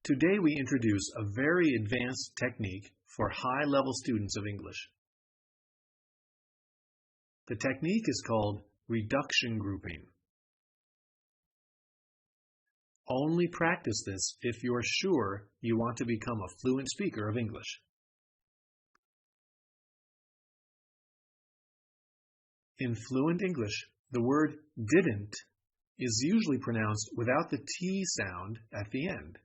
Today we introduce a very advanced technique for high-level students of English. The technique is called reduction grouping. Only practice this if you are sure you want to become a fluent speaker of English. In fluent English, the word didn't is usually pronounced without the T sound at the end.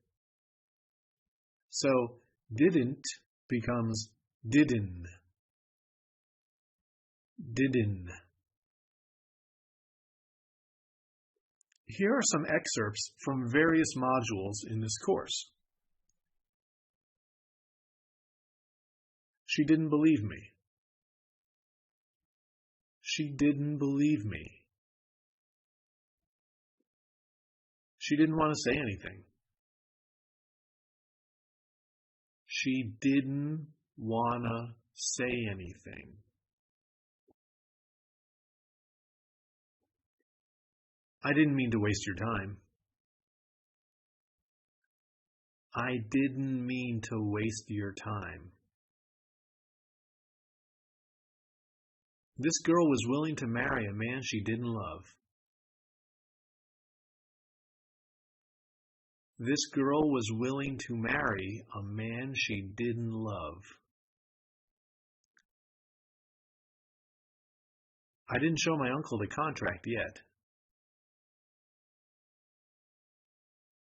So, didn't becomes didn't. Didn't. Here are some excerpts from various modules in this course. She didn't believe me. She didn't believe me. She didn't want to say anything. She didn't want to say anything. I didn't mean to waste your time. I didn't mean to waste your time. This girl was willing to marry a man she didn't love. This girl was willing to marry a man she didn't love. I didn't show my uncle the contract yet.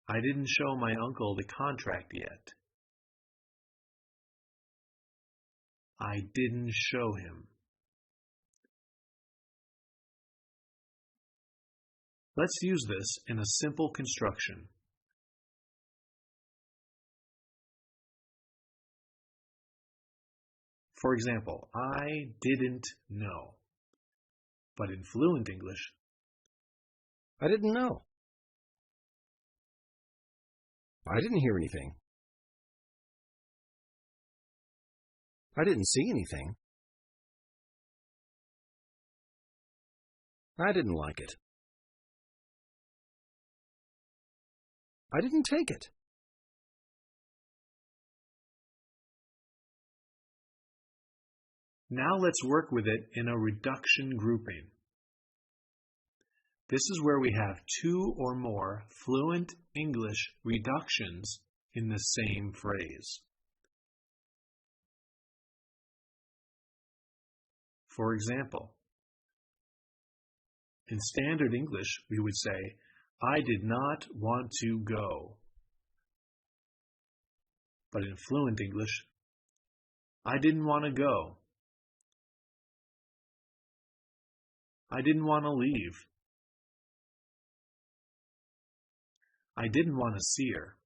I didn't show my uncle the contract yet. I didn't show him. Let's use this in a simple construction. For example, I didn't know. But in fluent English, I didn't know. I didn't hear anything. I didn't see anything. I didn't like it. I didn't take it. Now let's work with it in a reduction grouping. This is where we have two or more fluent English reductions in the same phrase. For example, in standard English, we would say, I did not want to go. But in fluent English, I didn't want to go. I didn't want to leave. I didn't want to see her.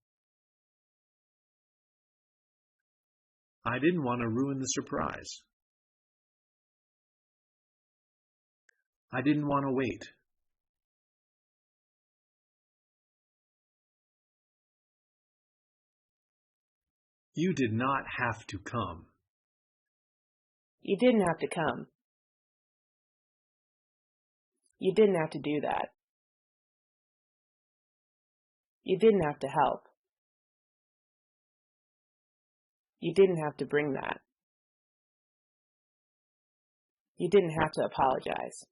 I didn't want to ruin the surprise. I didn't want to wait. You did not have to come. You didn't have to come. You didn't have to do that. You didn't have to help. You didn't have to bring that. You didn't have to apologize.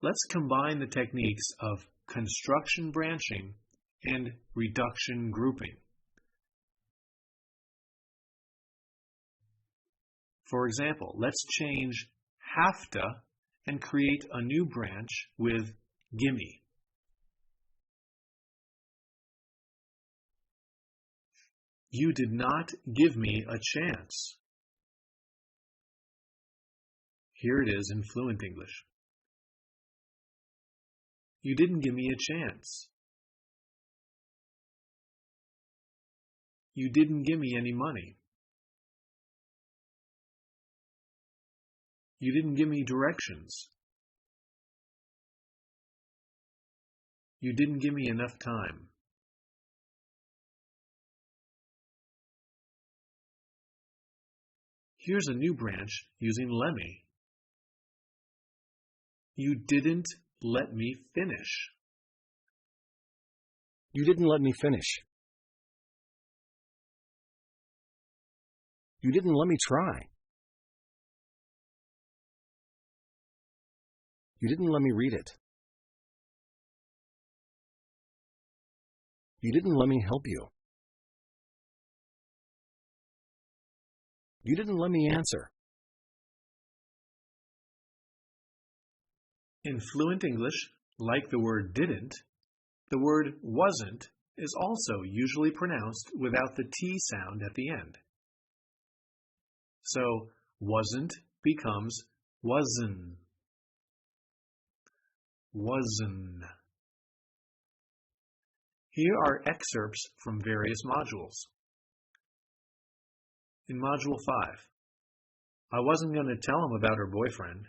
Let's combine the techniques of construction branching and reduction grouping. For example, let's change have to and create a new branch with gimme. You did not give me a chance. Here it is in fluent English. You didn't give me a chance. You didn't give me any money. You didn't give me directions. You didn't give me enough time. Here's a new branch using let me. You didn't let me finish. You didn't let me finish. You didn't let me try. You didn't let me read it. You didn't let me help you. You didn't let me answer. In fluent English, like the word didn't, the word wasn't is also usually pronounced without the T sound at the end. So, wasn't becomes wasn't. Wasn't. Here are excerpts from various modules. In Module 5, I wasn't going to tell him about her boyfriend.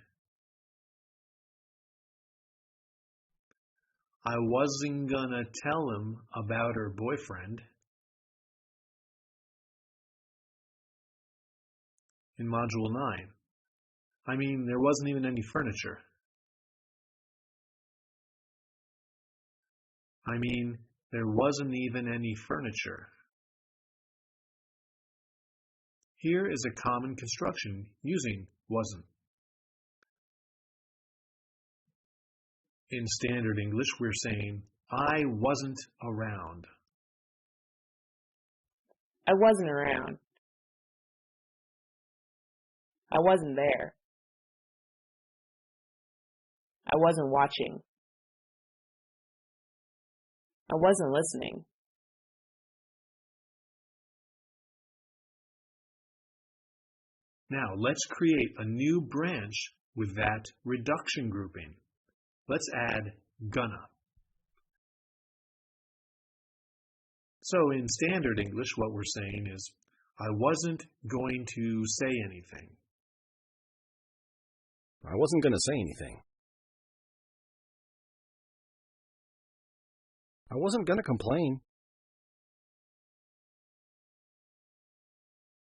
I wasn't going to tell him about her boyfriend. In Module 9, I mean, there wasn't even any furniture. I mean, there wasn't even any furniture. Here is a common construction using wasn't. In standard English, we're saying, I wasn't around. I wasn't around. I wasn't there. I wasn't watching. I wasn't listening. Now, let's create a new branch with that reduction grouping. Let's add gonna. So in standard English, what we're saying is, I wasn't going to say anything. I wasn't going to say anything. I wasn't going to complain.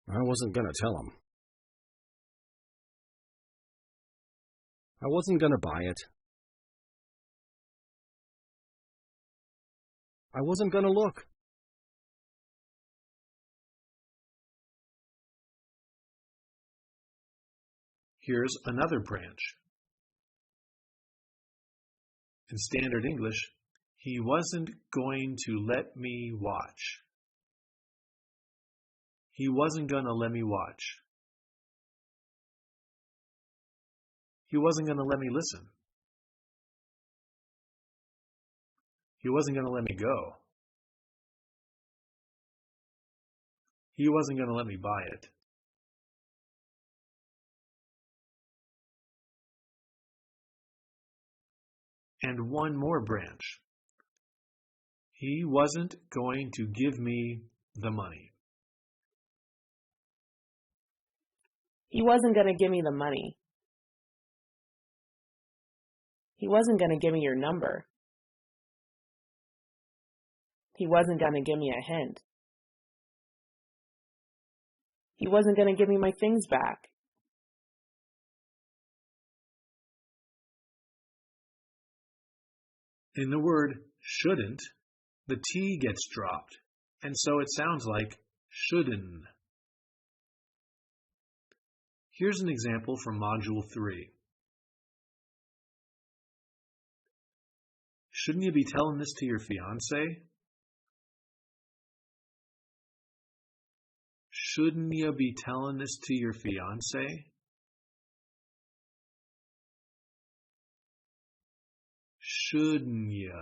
I wasn't going to tell him. I wasn't going to buy it. I wasn't going to look. Here's another branch. In standard English, he wasn't going to let me watch. He wasn't going to let me watch. He wasn't going to let me listen. He wasn't going to let me go. He wasn't going to let me buy it. And one more branch. He wasn't going to give me the money. He wasn't going to give me the money. He wasn't going to give me your number. He wasn't going to give me a hint. He wasn't going to give me my things back. In the word shouldn't, the T gets dropped, and so it sounds like shouldn't. Here's an example from Module 3. Shouldn't you be telling this to your fiancé? Shouldn't you be telling this to your fiancé? Shouldn't you?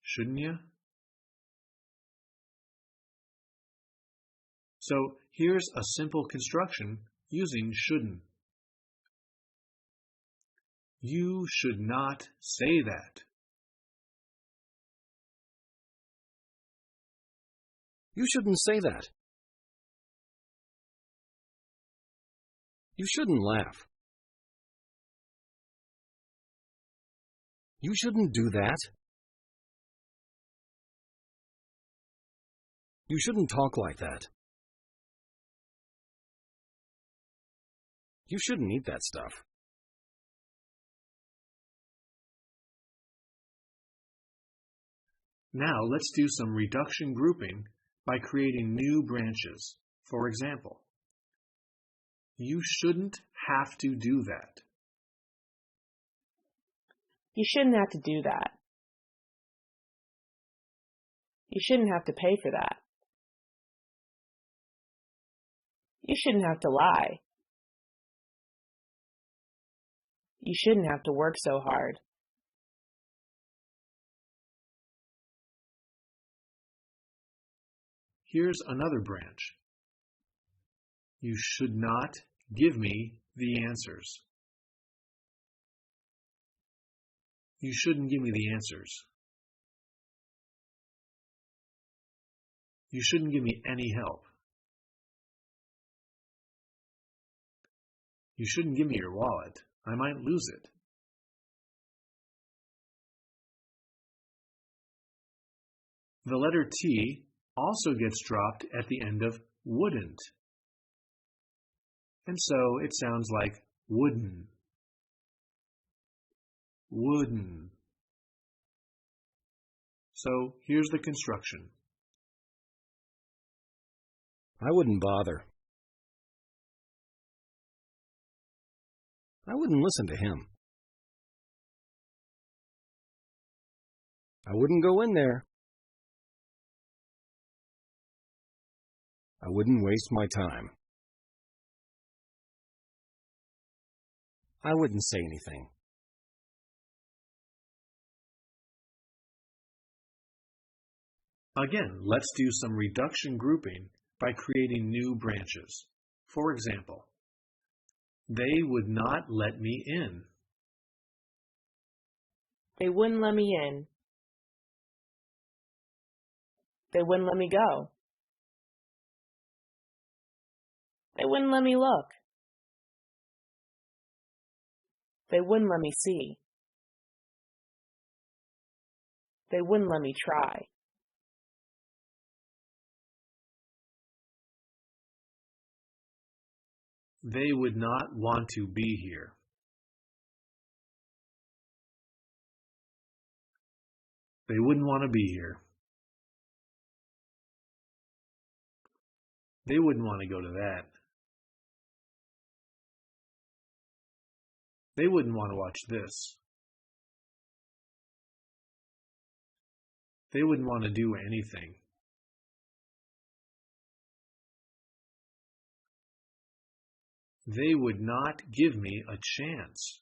Shouldn't you? So here's a simple construction using shouldn't. You should not say that. You shouldn't say that. You shouldn't laugh. You shouldn't do that. You shouldn't talk like that. You shouldn't eat that stuff. Now let's do some reduction grouping by creating new branches. For example, you shouldn't have to do that. You shouldn't have to do that. You shouldn't have to pay for that. You shouldn't have to lie. You shouldn't have to work so hard. Here's another branch. You should not give me the answers. You shouldn't give me the answers. You shouldn't give me any help. You shouldn't give me your wallet. I might lose it. The letter T also gets dropped at the end of wouldn't. And so it sounds like wouldn't. Wouldn't. So here's the construction. I wouldn't bother. I wouldn't listen to him. I wouldn't go in there. I wouldn't waste my time. I wouldn't say anything. Again, let's do some reduction grouping by creating new branches. For example, they would not let me in. They wouldn't let me in. They wouldn't let me go. They wouldn't let me look. They wouldn't let me see. They wouldn't let me try. They would not want to be here. They wouldn't want to be here. They wouldn't want to go to that. They wouldn't want to watch this. They wouldn't want to do anything. They would not give me a chance.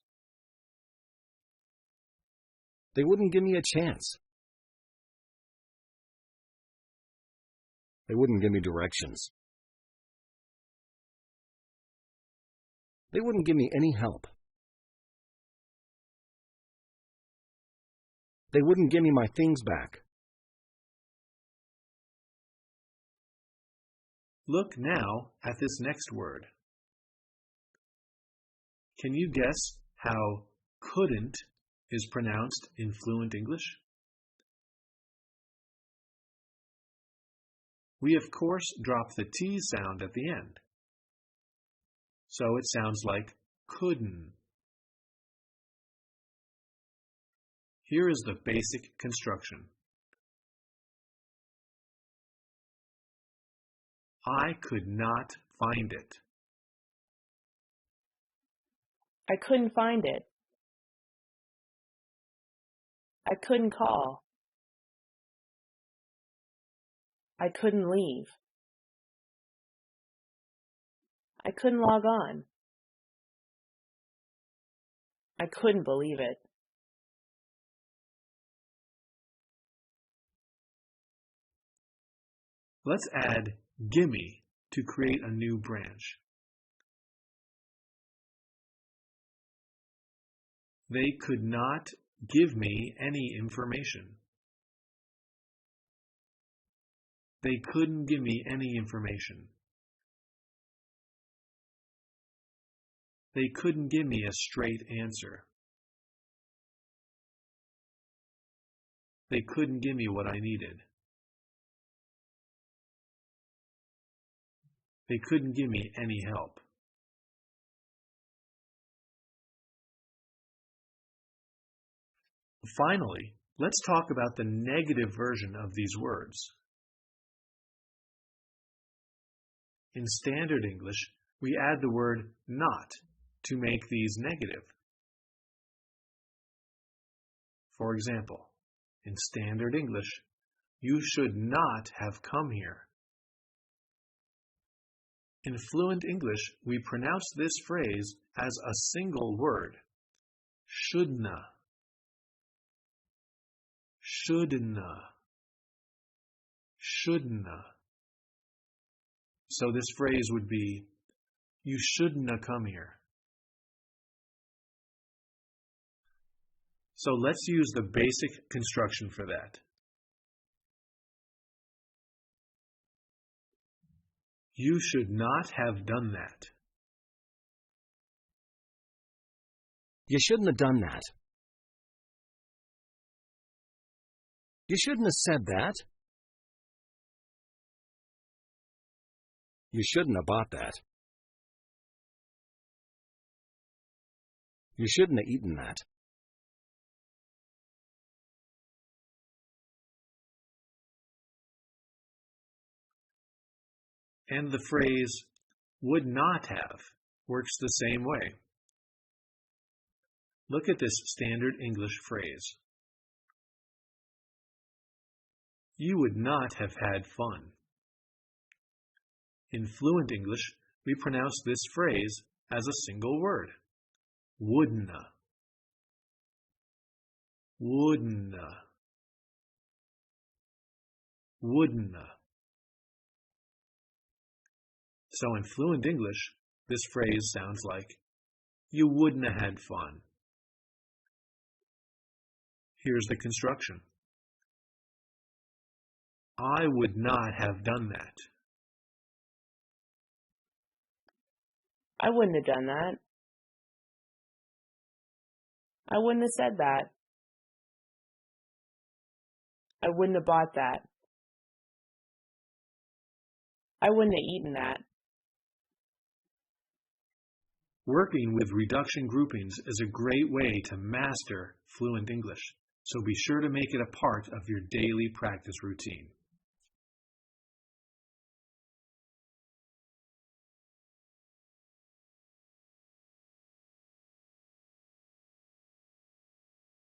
They wouldn't give me a chance. They wouldn't give me directions. They wouldn't give me any help. They wouldn't give me my things back. Look now at this next word. Can you guess how couldn't is pronounced in fluent English? We of course drop the T sound at the end. So it sounds like couldn't. Here is the basic construction. I could not find it. I couldn't find it. I couldn't call. I couldn't leave. I couldn't log on. I couldn't believe it. Let's add gimme to create a new branch. They could not give me any information. They couldn't give me any information. They couldn't give me a straight answer. They couldn't give me what I needed. They couldn't give me any help. Finally, Let's talk about the negative version of these words. In Standard English, we add the word not to make these negative. For example, in Standard English, you should not have come here. In Fluent English, we pronounce this phrase as a single word, shouldna, shouldna, shouldna. So this phrase would be, you shouldn't have come here. So let's use the basic construction for that. You should not have done that. You shouldn't have done that. You shouldn't have said that. You shouldn't have bought that. You shouldn't have eaten that. And the phrase would not have works the same way. Look at this Standard English phrase. You would not have had fun. In Fluent English, we pronounce this phrase as a single word. Wouldna. Wouldna. Wouldna. So in Fluent English, this phrase sounds like, you wouldn't have had fun. Here's the construction. I would not have done that. I wouldn't have done that. I wouldn't have said that. I wouldn't have bought that. I wouldn't have eaten that. Working with reduction groupings is a great way to master Fluent English, so be sure to make it a part of your daily practice routine.